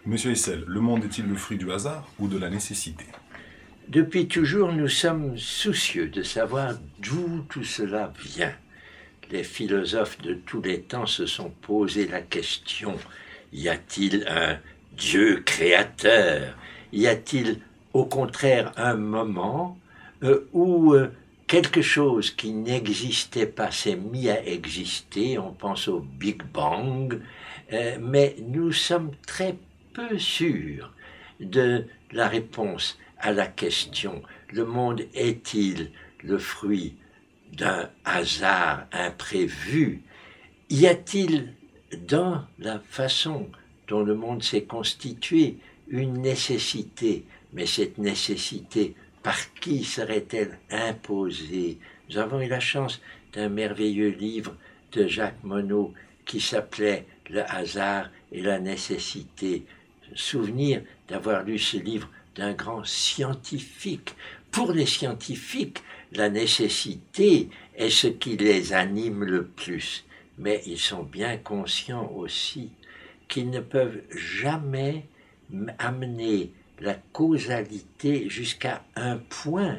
Monsieur Hessel, le monde est-il le fruit du hasard ou de la nécessité? Depuis toujours, nous sommes soucieux de savoir d'où tout cela vient. Les philosophes de tous les temps se sont posé la question, y a-t-il un Dieu créateur? Y a-t-il au contraire un moment où quelque chose qui n'existait pas s'est mis à exister? On pense au Big Bang, mais nous sommes très peu sûrs de la réponse à la question. Le monde est-il le fruit d'un hasard imprévu? Y a-t-il dans la façon dont le monde s'est constitué une nécessité? Mais cette nécessité, par qui serait-elle imposée? Nous avons eu la chance d'un merveilleux livre de Jacques Monod qui s'appelait Le hasard et la nécessité. Souvenir d'avoir lu ce livre d'un grand scientifique. Pour les scientifiques, la nécessité est ce qui les anime le plus, mais ils sont bien conscients aussi qu'ils ne peuvent jamais amener la causalité jusqu'à un point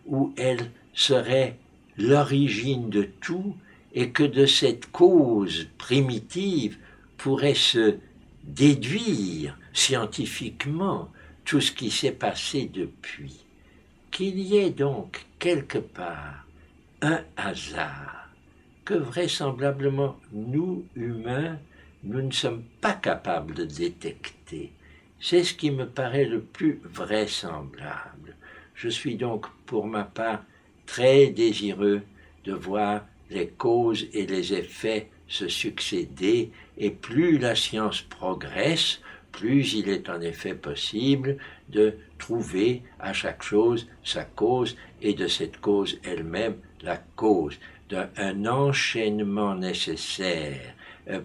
où elle serait l'origine de tout et que de cette cause primitive pourrait se déduire scientifiquement tout ce qui s'est passé depuis. Qu'il y ait donc quelque part un hasard que vraisemblablement nous, humains, nous ne sommes pas capables de détecter. C'est ce qui me paraît le plus vraisemblable. Je suis donc, pour ma part, très désireux de voir les causes et les effets se succéder, et plus la science progresse, plus il est en effet possible de trouver à chaque chose sa cause, et de cette cause elle-même la cause. Un enchaînement nécessaire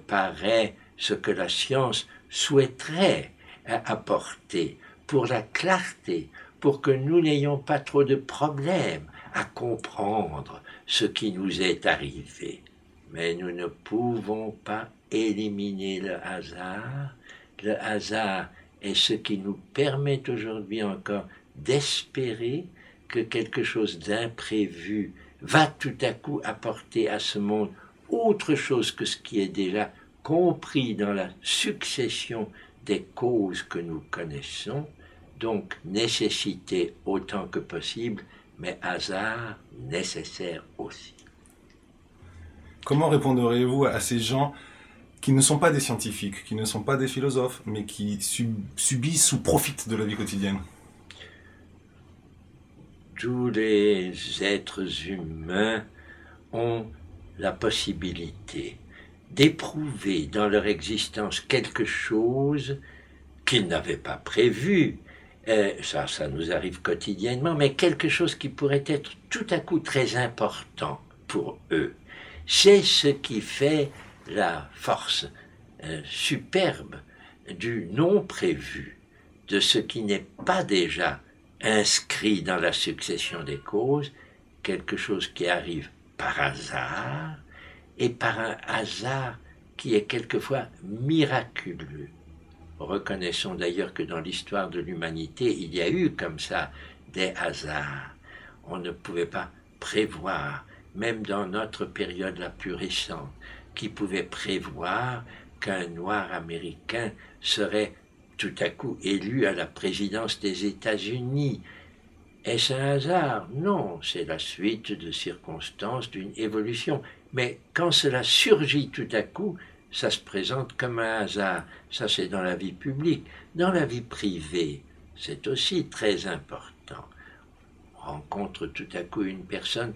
paraît ce que la science souhaiterait apporter pour la clarté, pour que nous n'ayons pas trop de problèmes à comprendre ce qui nous est arrivé. Mais nous ne pouvons pas éliminer le hasard. Le hasard est ce qui nous permet aujourd'hui encore d'espérer que quelque chose d'imprévu va tout à coup apporter à ce monde autre chose que ce qui est déjà compris dans la succession des causes que nous connaissons, donc nécessité autant que possible, mais hasard nécessaire aussi. Comment répondriez-vous à ces gens qui ne sont pas des scientifiques, qui ne sont pas des philosophes, mais qui subissent ou profitent de la vie quotidienne? Tous les êtres humains ont la possibilité d'éprouver dans leur existence quelque chose qu'ils n'avaient pas prévu. Ça nous arrive quotidiennement, mais quelque chose qui pourrait être tout à coup très important pour eux. C'est ce qui fait la force superbe du non prévu, de ce qui n'est pas déjà inscrit dans la succession des causes, quelque chose qui arrive par hasard, et par un hasard qui est quelquefois miraculeux. Reconnaissons d'ailleurs que dans l'histoire de l'humanité, il y a eu comme ça des hasards. On ne pouvait pas prévoir, même dans notre période la plus récente, qui pouvait prévoir qu'un noir américain serait tout à coup élu à la présidence des États-Unis. Est-ce un hasard? Non, c'est la suite de circonstances d'une évolution. Mais quand cela surgit tout à coup, ça se présente comme un hasard. Ça, c'est dans la vie publique. Dans la vie privée, c'est aussi très important. On rencontre tout à coup une personne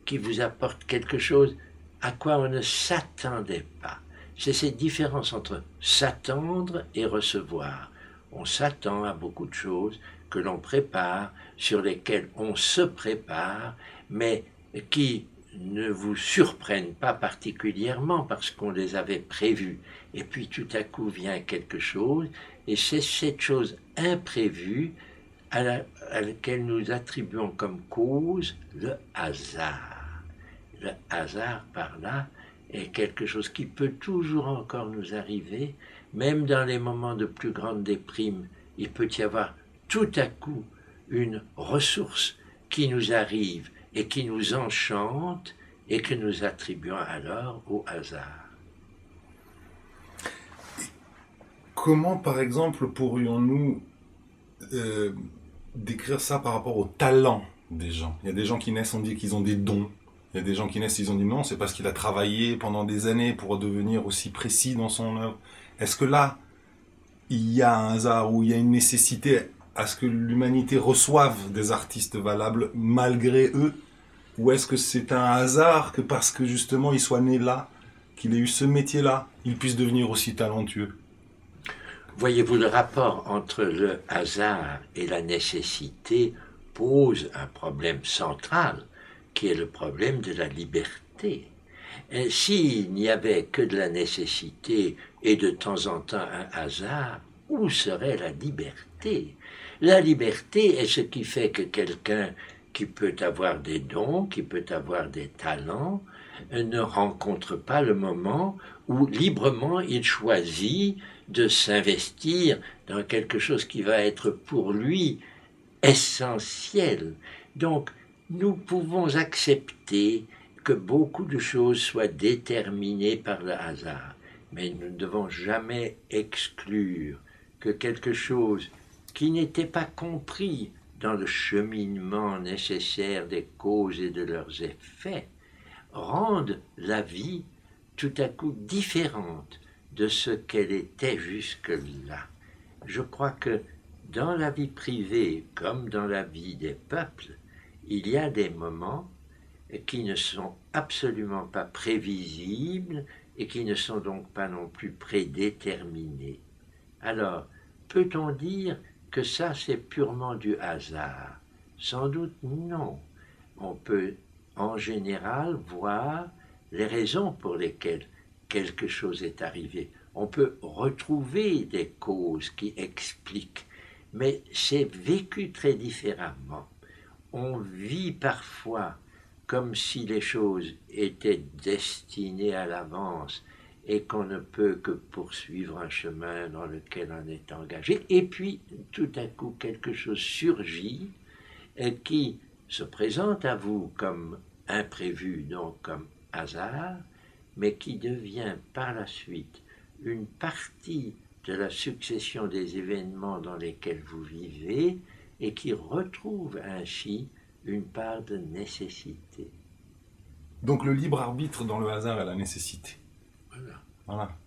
qui vous apporte quelque chose à quoi on ne s'attendait pas. C'est cette différence entre s'attendre et recevoir. On s'attend à beaucoup de choses que l'on prépare, sur lesquelles on se prépare, mais qui ne vous surprennent pas particulièrement parce qu'on les avait prévues. Et puis tout à coup vient quelque chose, et c'est cette chose imprévue à laquelle nous attribuons comme cause le hasard. Le hasard par là est quelque chose qui peut toujours encore nous arriver, même dans les moments de plus grande déprime, il peut y avoir tout à coup une ressource qui nous arrive et qui nous enchante et que nous attribuons alors au hasard. Comment, par exemple, pourrions-nous décrire ça par rapport au talent des gens? Il y a des gens qui naissent, on dit qu'ils ont des dons. Il y a des gens qui naissent, ils ont dit non, c'est parce qu'il a travaillé pendant des années pour devenir aussi précis dans son œuvre. Est-ce que là, il y a un hasard ou il y a une nécessité à ce que l'humanité reçoive des artistes valables malgré eux? Ou est-ce que c'est un hasard que parce que justement il soit né là, qu'il ait eu ce métier-là, il puisse devenir aussi talentueux? Voyez-vous, le rapport entre le hasard et la nécessité pose un problème central, qui est le problème de la liberté. S'il n'y avait que de la nécessité et de temps en temps un hasard, où serait la liberté? La liberté est ce qui fait que quelqu'un qui peut avoir des dons, qui peut avoir des talents, ne rencontre pas le moment où librement il choisit de s'investir dans quelque chose qui va être pour lui essentiel. Donc, nous pouvons accepter que beaucoup de choses soient déterminées par le hasard, mais nous ne devons jamais exclure que quelque chose qui n'était pas compris dans le cheminement nécessaire des causes et de leurs effets rende la vie tout à coup différente de ce qu'elle était jusque-là. Je crois que dans la vie privée, comme dans la vie des peuples, il y a des moments qui ne sont absolument pas prévisibles et qui ne sont donc pas non plus prédéterminés. Alors, peut-on dire que ça c'est purement du hasard? Sans doute non. On peut en général voir les raisons pour lesquelles quelque chose est arrivé. On peut retrouver des causes qui expliquent, mais c'est vécu très différemment. On vit parfois comme si les choses étaient destinées à l'avance et qu'on ne peut que poursuivre un chemin dans lequel on est engagé. Et puis, tout à coup, quelque chose surgit et qui se présente à vous comme imprévu, donc comme hasard, mais qui devient par la suite une partie de la succession des événements dans lesquels vous vivez et qui retrouve ainsi une part de nécessité. Donc le libre arbitre dans le hasard et la nécessité. Voilà. Voilà.